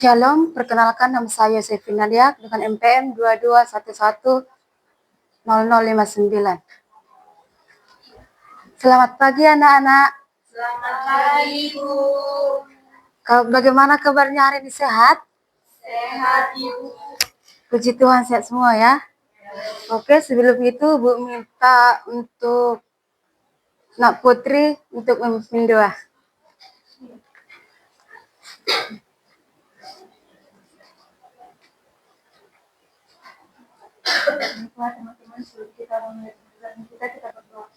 Shalom, perkenalkan nama saya Sevina Diak dengan MPM 22110059. Selamat pagi anak-anak. Selamat pagi, Bu. Bagaimana kabarnya hari ini, sehat? Sehat, Ibu. Puji Tuhan, sehat semua ya. Oke, sebelum itu Bu minta untuk Nak Putri untuk memimpin doa. Teman-teman, sebelum kita memulai pembelajaran kita berdoa.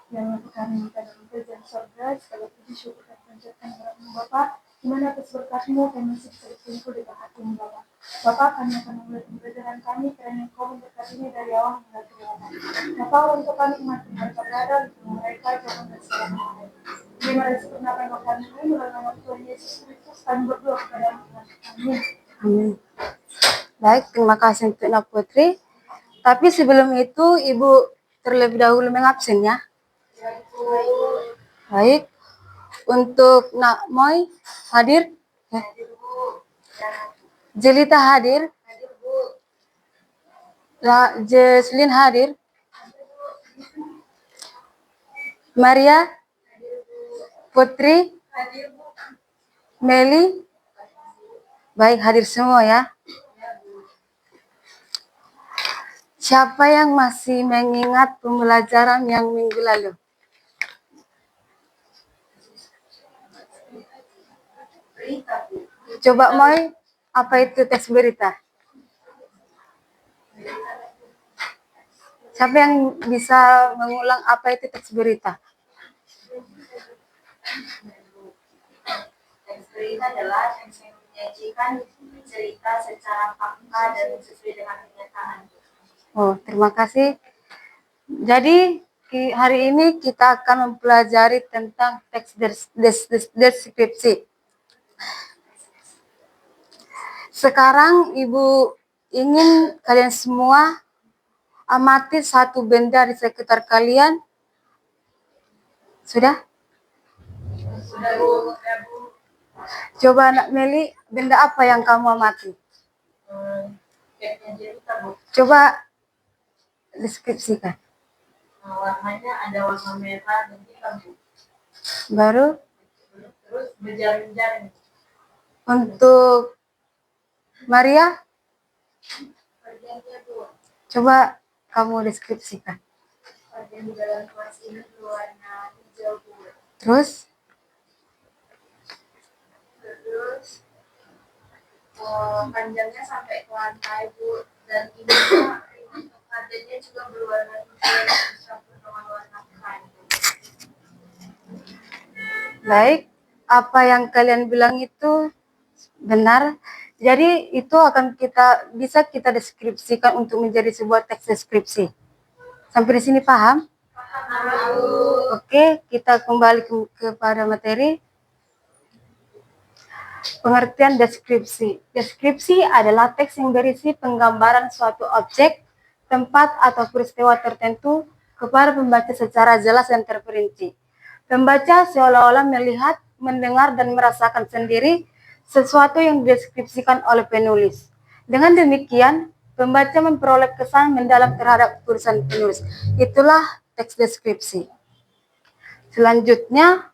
Yang kami minta dalam kerajaan surga, segala puji syukur dan panjatkan kepada Bapa, di mana atas berkat-Mu kami masih bisa berkumpul di hati-Mu, Bapa. Bapa, kami akan memulai pembelajaran kami karena Engkau memberkatinya dari awal hingga akhir. Bapa, untuk kami umat mereka berada di mereka jangan dan segala hal. Di mana sebenarnya kami melalui nama Tuhan Yesus Kristus kami berdoa kepada Tuhan. Amin. Amin. Baik, terima kasih untuk Nak Putri. Tapi sebelum itu Ibu terlebih dahulu mengabsen ya. Baik, untuk Nak Moy hadir? Ya. Jelita hadir? Jesslyn hadir? Maria? Putri? Meli? Baik, hadir semua ya. Siapa yang masih mengingat pembelajaran yang minggu lalu? Coba Moy, apa itu teks berita? Siapa yang bisa mengulang apa itu teks berita? Teks berita adalah teks yang menyajikan cerita secara fakta dan sesuai dengan kenyataan. Oh, terima kasih. Jadi hari ini kita akan mempelajari tentang teks deskripsi. Sekarang Ibu ingin kalian semua amati satu benda di sekitar kalian. Sudah? Sudah, Bu. Coba Nak Meli, benda apa yang kamu amati? Teksnya cerita, Bu. Coba deskripsikan. Warnanya ada warna merah dan hitam, Bu. Baru? Terus berjaring-jaring. Untuk Maria? Bagiannya, Bu. Coba kamu deskripsikan. Bagian di dalam kelas ini berwarna hijau, Bu. Terus? Panjangnya sampai ke lantai, Bu. Dan ininya kadennya juga berwarna hijau dicampur dengan warna kain. Baik, apa yang kalian bilang itu benar. Jadi itu akan bisa kita deskripsikan untuk menjadi sebuah teks deskripsi. Sampai di sini paham? Paham. Oke, kita kembali kepada materi. Pengertian deskripsi. Deskripsi adalah teks yang berisi penggambaran suatu objek, tempat, atau peristiwa tertentu kepada pembaca secara jelas dan terperinci. Pembaca seolah-olah melihat, mendengar, dan merasakan sendiri sesuatu yang dideskripsikan oleh penulis. Dengan demikian, pembaca memperoleh kesan mendalam terhadap tulisan penulis. Itulah teks deskripsi. Selanjutnya,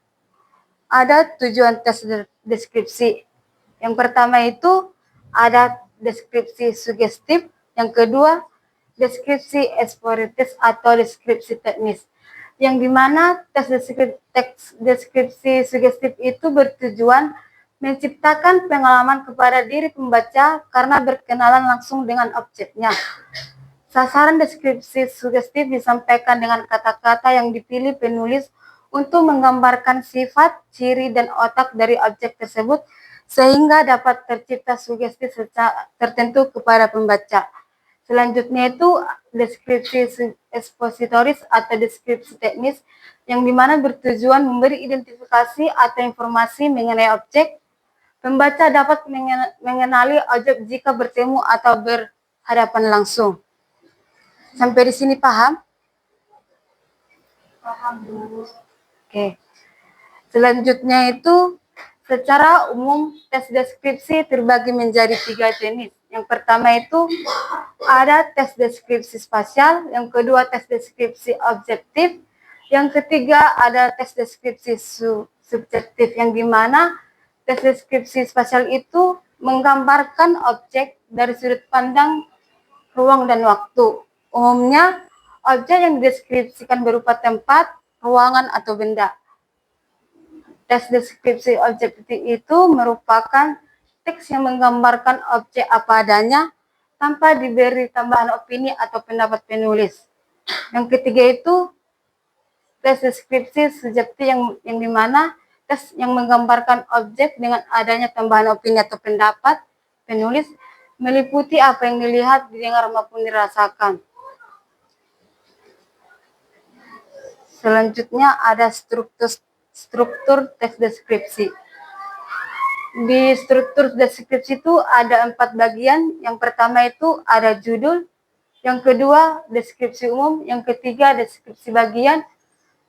ada tujuan teks deskripsi. Yang pertama itu ada deskripsi sugestif, yang kedua deskripsi eksploritis atau deskripsi teknis. Yang dimana teks deskripsi sugestif itu bertujuan menciptakan pengalaman kepada diri pembaca karena berkenalan langsung dengan objeknya. Sasaran deskripsi sugestif disampaikan dengan kata-kata yang dipilih penulis untuk menggambarkan sifat, ciri, dan otak dari objek tersebut sehingga dapat tercipta sugesti tertentu kepada pembaca. Selanjutnya itu deskripsi ekspositoris atau deskripsi teknis yang dimana bertujuan memberi identifikasi atau informasi mengenai objek. Pembaca dapat mengenali objek jika bertemu atau berhadapan langsung. Sampai di sini paham? Paham, Bu. Oke. Selanjutnya itu Secara umum, tes deskripsi terbagi menjadi 3 jenis. Yang pertama itu ada tes deskripsi spasial, yang kedua tes deskripsi objektif, yang ketiga ada tes deskripsi subjektif, yang dimana tes deskripsi spasial itu menggambarkan objek dari sudut pandang ruang dan waktu. Umumnya, objek yang dideskripsikan berupa tempat, ruangan, atau benda. Tes deskripsi objektif itu merupakan teks yang menggambarkan objek apa adanya tanpa diberi tambahan opini atau pendapat penulis. Yang ketiga itu tes deskripsi subjektif yang dimana tes yang menggambarkan objek dengan adanya tambahan opini atau pendapat penulis meliputi apa yang dilihat, didengar maupun dirasakan. Selanjutnya ada struktur tes deskripsi. Di struktur deskripsi itu ada 4 bagian. Yang pertama itu ada judul, yang kedua deskripsi umum, yang ketiga deskripsi bagian,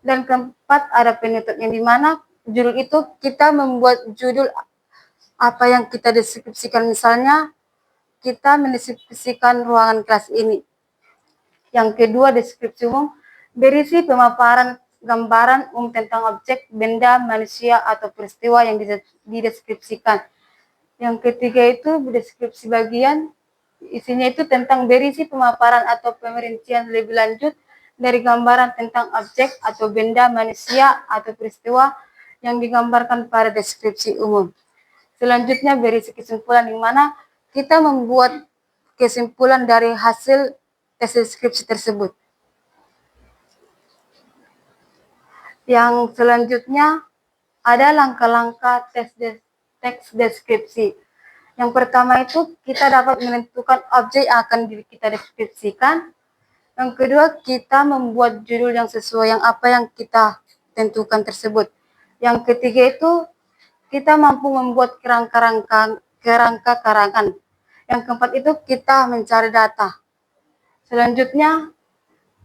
dan keempat ada penutup, yang dimana judul itu kita membuat judul apa yang kita deskripsikan. Misalnya kita mendeskripsikan ruangan kelas ini. Yang kedua deskripsi umum berisi pemaparan gambaran umum tentang objek, benda, manusia, atau peristiwa yang dideskripsikan. Yang ketiga itu deskripsi bagian, isinya itu tentang berisi pemaparan atau pemerincian lebih lanjut dari gambaran tentang objek atau benda, manusia, atau peristiwa yang digambarkan pada deskripsi umum. Selanjutnya berisi kesimpulan, di mana kita membuat kesimpulan dari hasil tes deskripsi tersebut. Yang selanjutnya ada langkah-langkah teks deskripsi. Yang pertama itu kita dapat menentukan objek yang akan kita deskripsikan. Yang kedua, kita membuat judul yang sesuai yang apa yang kita tentukan tersebut. Yang ketiga itu kita mampu membuat kerangka karangan. Yang keempat itu kita mencari data. Selanjutnya,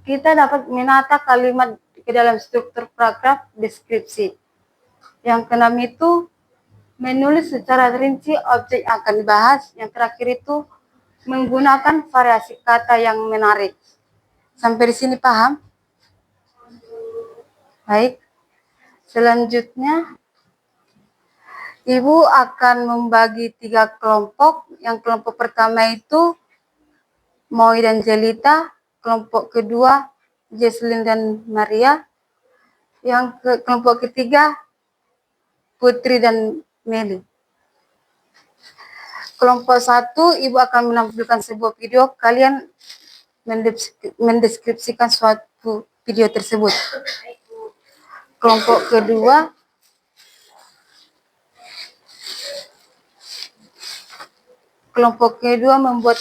kita dapat menata kalimat ke dalam struktur paragraf deskripsi. Yang keenam itu menulis secara rinci objek yang akan dibahas. Yang terakhir itu menggunakan variasi kata yang menarik. Sampai di sini paham? Baik. Selanjutnya, Ibu akan membagi 3 kelompok. Yang kelompok pertama itu Moi dan Jelita, kelompok kedua Jesslyn dan Maria, yang kelompok ketiga Putri dan Meli. Kelompok 1, Ibu akan menampilkan sebuah video, kalian mendeskripsikan suatu video tersebut. Kelompok kedua membuat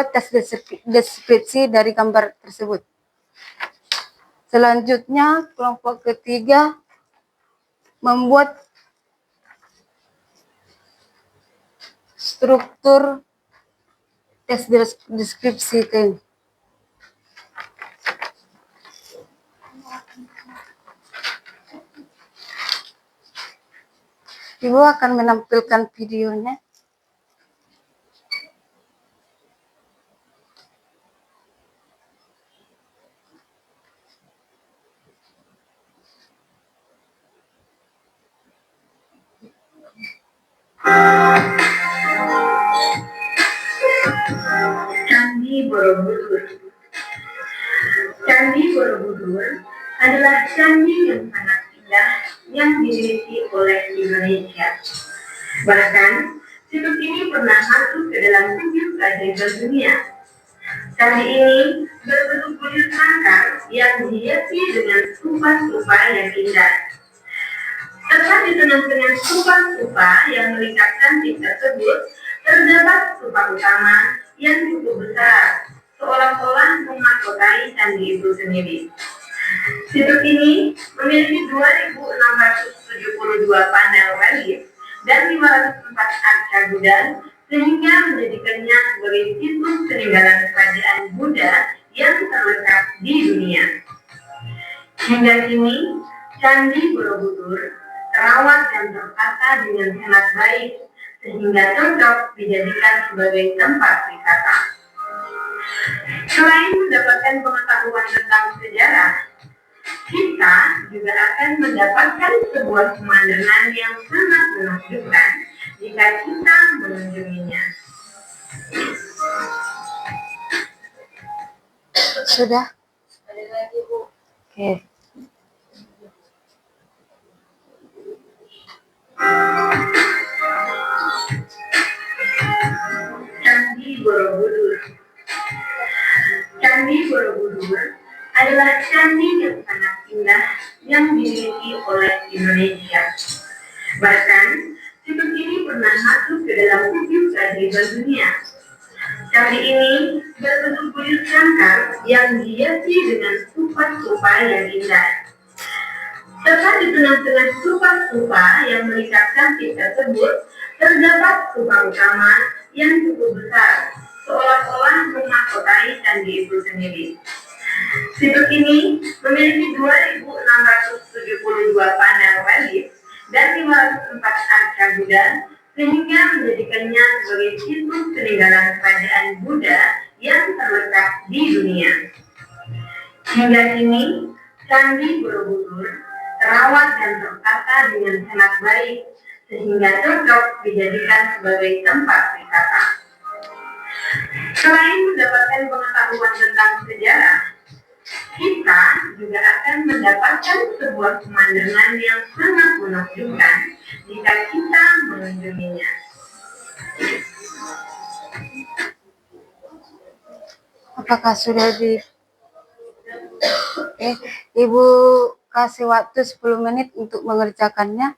tes deskripsi dari gambar tersebut. Selanjutnya, kelompok ketiga membuat struktur tes deskripsi ini. Ibu akan menampilkan videonya. Candi Borobudur. Candi Borobudur adalah candi yang sangat indah yang dimiliki oleh Indonesia. Bahkan, situs ini pernah masuk ke dalam 7 keajaiban dunia. Candi ini berbentuk bujur sangkar yang dihiasi dengan stupa-stupa yang indah. Tepat di tengah-tengah stupa-stupa yang melikat candi tersebut, terdapat stupa utama yang cukup besar, seolah-olah memahkotai candi itu sendiri. Situs ini memiliki 2.672 panel relief dan 504 arca Buddha, sehingga menjadikannya sebagai situs peninggalan kerajaan Buddha yang terlekat di dunia. Hingga kini, Candi Borobudur terawat dan tertata dengan sangat baik, sehingga cocok dijadikan sebagai tempat wisata. Selain mendapatkan pengetahuan tentang sejarah, kita juga akan mendapatkan sebuah pemandangan yang sangat menakjubkan jika kita mengunjunginya. Sudah? Ada lagi Bu. Oke. Candi Borobudur. Candi Borobudur adalah candi yang sangat indah yang dimiliki oleh Indonesia. Bahkan, situs ini pernah masuk ke dalam tujuh keajaiban dunia. Candi ini berbentuk buyut sangkar yang dihiasi dengan stupa-stupa yang indah. Tepat di tengah-tengah stupa-stupa yang mengikat cantik tersebut, terdapat stupa utama yang cukup besar, seolah-olah memahkotai candi itu sendiri. Situs ini memiliki 2.672 panel relief dan 504 arca Buddha, sehingga menjadikannya sebagai situs peninggalan kerajaan Buddha yang terletak di dunia. Hingga kini, Candi Borobudur terawat dan tertata dengan sangat baik, sehingga cocok dijadikan sebagai tempat wisata. Selain mendapatkan pengetahuan tentang sejarah, kita juga akan mendapatkan sebuah pemandangan yang sangat menakjubkan jika kita mengunjunginya. Apakah sudah di... Ibu kasih waktu 10 menit untuk mengerjakannya.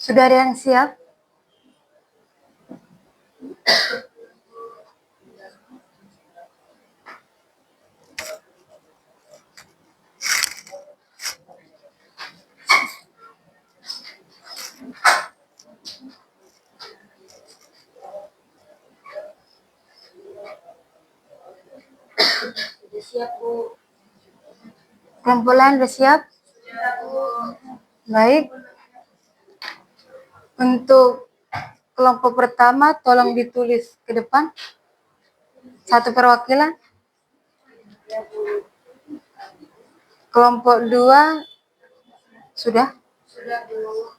Sudah ada yang siap? Sudah siap, Bu. Kelompok lain sudah siap? Sudah, Bu. Baik. Untuk kelompok pertama, tolong ditulis ke depan. Satu perwakilan. Ya, Bu. Kelompok 2 sudah. Sudah, Bu.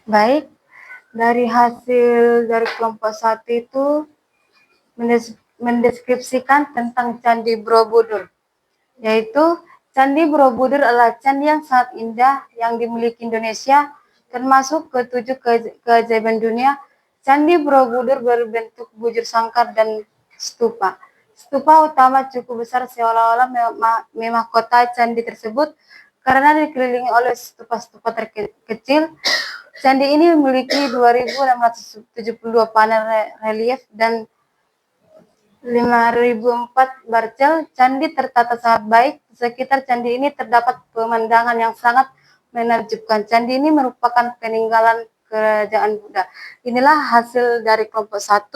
Baik, dari hasil dari kelompok 1 itu mendeskripsikan tentang Candi Borobudur, yaitu Candi Borobudur adalah candi yang sangat indah yang dimiliki Indonesia, termasuk ketujuh keajaiban dunia. Candi Borobudur berbentuk bujur sangkar dan stupa. Stupa utama cukup besar seolah-olah memahkota candi tersebut karena dikelilingi oleh stupa-stupa terkecil. Candi ini memiliki 2.672 panel relief dan 5.004 barcel. Candi tertata sangat baik. Di sekitar candi ini terdapat pemandangan yang sangat menakjubkan. Candi ini merupakan peninggalan kerajaan Buddha. Inilah hasil dari kelompok 1.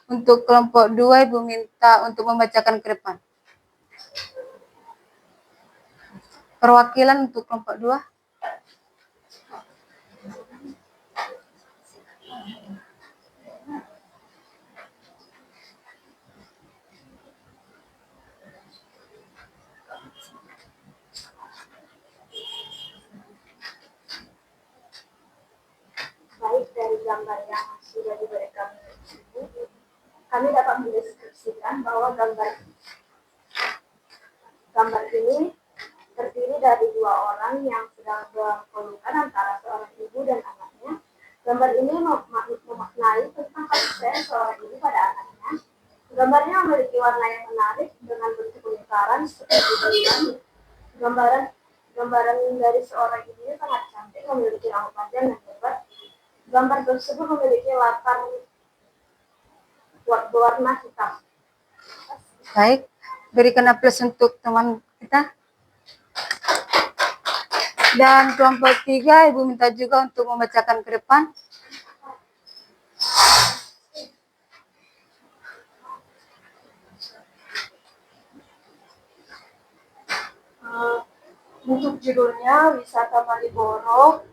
Untuk kelompok 2, Ibu minta untuk membacakan ke depan. Perwakilan untuk kelompok 2. Baik, dari gambar yang sudah diberikan Ibu, kami dapat mendeskripsikan bahwa gambar ini terdiri dari dua orang yang sedang berpelukan antara seorang ibu dan anaknya. Gambar ini memaknai tentang kasih sayang seorang ibu pada anaknya. Gambarnya memiliki warna yang menarik dengan bentuk lingkaran seperti bulan. Gambaran dari seorang ibu ini sangat cantik, memiliki rambut panjang dan lebar. Gambar tersebut memiliki latar berwarna hitam. Baik, berikan aplaus untuk teman kita. Dan kelompok 3, Ibu minta juga untuk membacakan ke depan. Untuk judulnya Wisata Maliboro.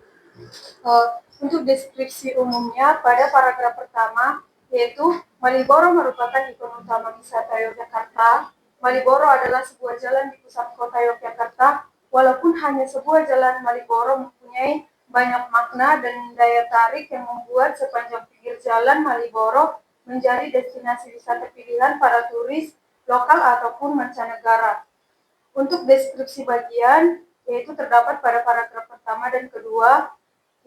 Untuk deskripsi umumnya pada paragraf pertama, yaitu Maliboro merupakan ikon utama wisata Yogyakarta. Maliboro adalah sebuah jalan di pusat kota Yogyakarta. Walaupun hanya sebuah jalan, Maliboro mempunyai banyak makna dan daya tarik yang membuat sepanjang pinggir jalan Maliboro menjadi destinasi wisata pilihan para turis lokal ataupun mancanegara. Untuk deskripsi bagian, yaitu terdapat pada paragraf pertama dan kedua,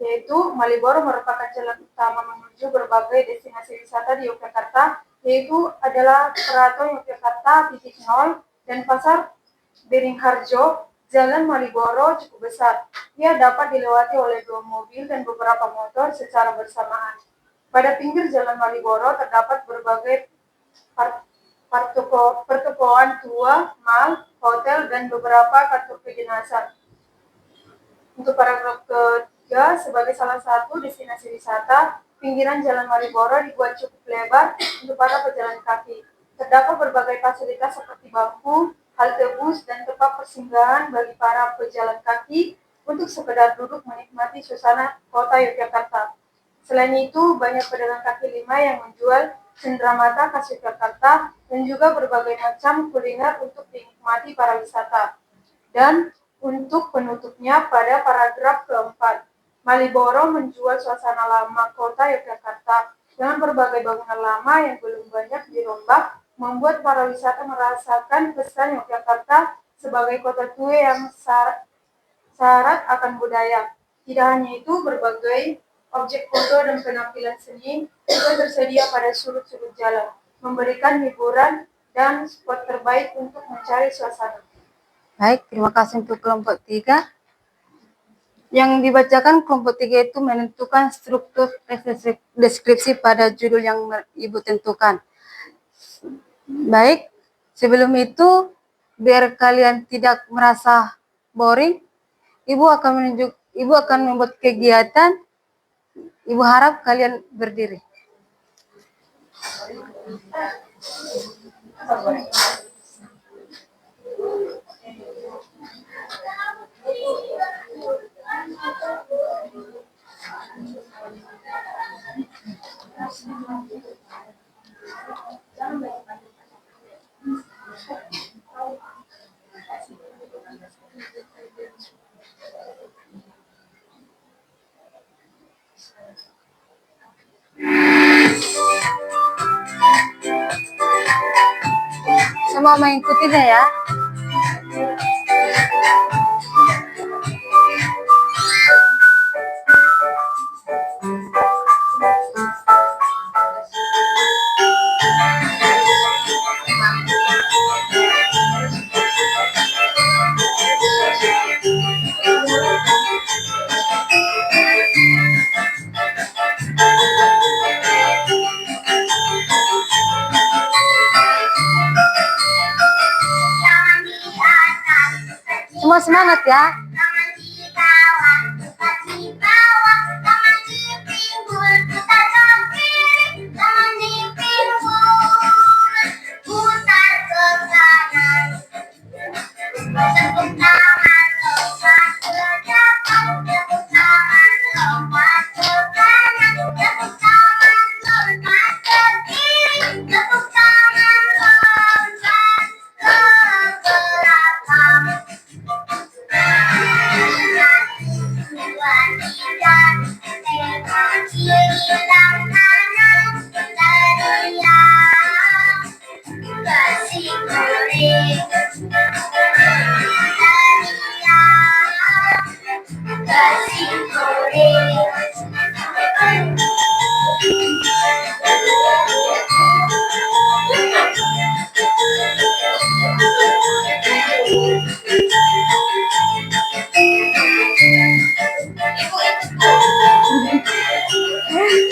yaitu Maliboro merupakan jalan utama menuju berbagai destinasi wisata di Yogyakarta, yaitu adalah Keraton Yogyakarta titik nol dan Pasar Beringharjo. Jalan Maliboro cukup besar. Ia dapat dilewati oleh 2 mobil dan beberapa motor secara bersamaan. Pada pinggir jalan Maliboro terdapat berbagai pertokoan tua, mal, hotel, dan beberapa kantor kedinasan. Untuk paragraf ketiga, sebagai salah satu destinasi wisata, pinggiran Jalan Maliboro dibuat cukup lebar untuk para pejalan kaki. Terdapat berbagai fasilitas seperti bangku, halte bus, dan tempat persinggahan bagi para pejalan kaki untuk sekedar duduk menikmati suasana kota Yogyakarta. Selain itu, banyak pedagang kaki lima yang menjual cenderamata khas Yogyakarta dan juga berbagai macam kuliner untuk dinikmati para wisata. Dan untuk penutupnya pada paragraf keempat, Maliboro menjual suasana lama kota Yogyakarta dengan berbagai bangunan lama yang belum banyak dirombak, membuat para wisata merasakan kesan Yogyakarta sebagai kota tua yang syarat akan budaya. Tidak hanya itu, berbagai objek foto dan penampilan seni juga tersedia pada sudut-sudut jalan, memberikan hiburan dan spot terbaik untuk mencari suasana. Baik, terima kasih untuk kelompok 3. Yang dibacakan kelompok 3 itu menentukan struktur deskripsi pada judul yang Ibu tentukan. Baik, sebelum itu, biar kalian tidak merasa boring, Ibu akan membuat kegiatan. Ibu harap kalian berdiri. semua mengikutinya ya. Semua semangat ya.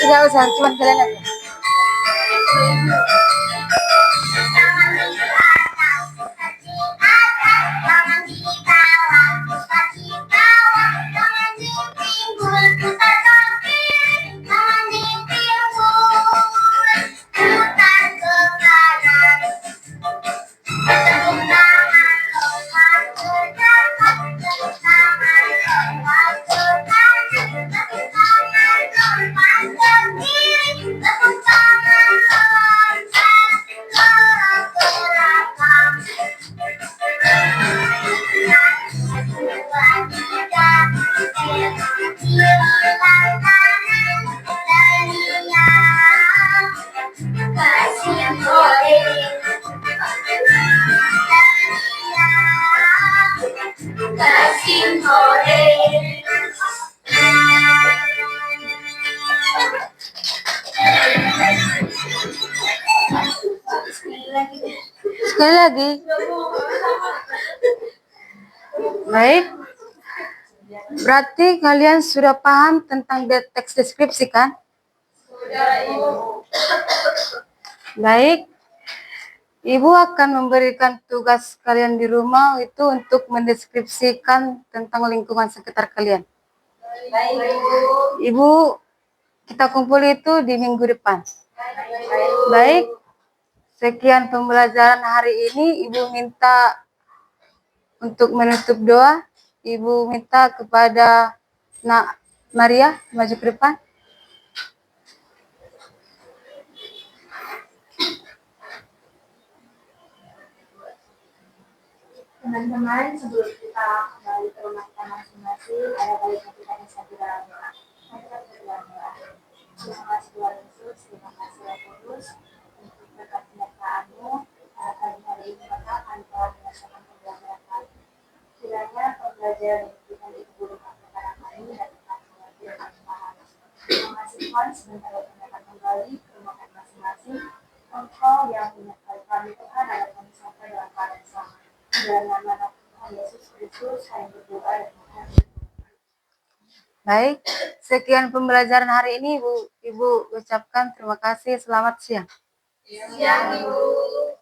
Tidak usah, cuma kalian aja. Sekali lagi. Baik. Berarti kalian sudah paham tentang teks deskripsi kan? Baik. Ibu akan memberikan tugas kalian di rumah itu untuk mendeskripsikan tentang lingkungan sekitar kalian. Ibu, kita kumpul itu di minggu depan. Baik. Sekian pembelajaran hari ini. Ibu minta untuk menutup doa. Ibu minta kepada Nak Maria maju ke depan. Teman-teman, sebelum kita kembali ke rumah kita masing-masing, ada baiknya kita bisa berdoa. Mari kita berdoa. Terima kasih Tuhan Yesus, terima kasih Roh Kudus untuk berkat penyertaan-Mu. Pada pagi hari ini Bapak, kami telah menyelesaikan pembelajaran kami. Kiranya pembelajaran yang diberikan itu berkat kepada kami dan tetap mengerti dan paham. Terima kasih Tuhan, sebentar lagi kami akan kembali ke rumah kita masing-masing. Engkau yang menyertai kami Tuhan, agar kami sampai dalam keadaan selamat. Dalam nama Tuhan Yesus Kristus, kami berdoa dan menghadap. Baik, sekian pembelajaran hari ini Ibu ucapkan terima kasih. Selamat siang. Siang, Ibu.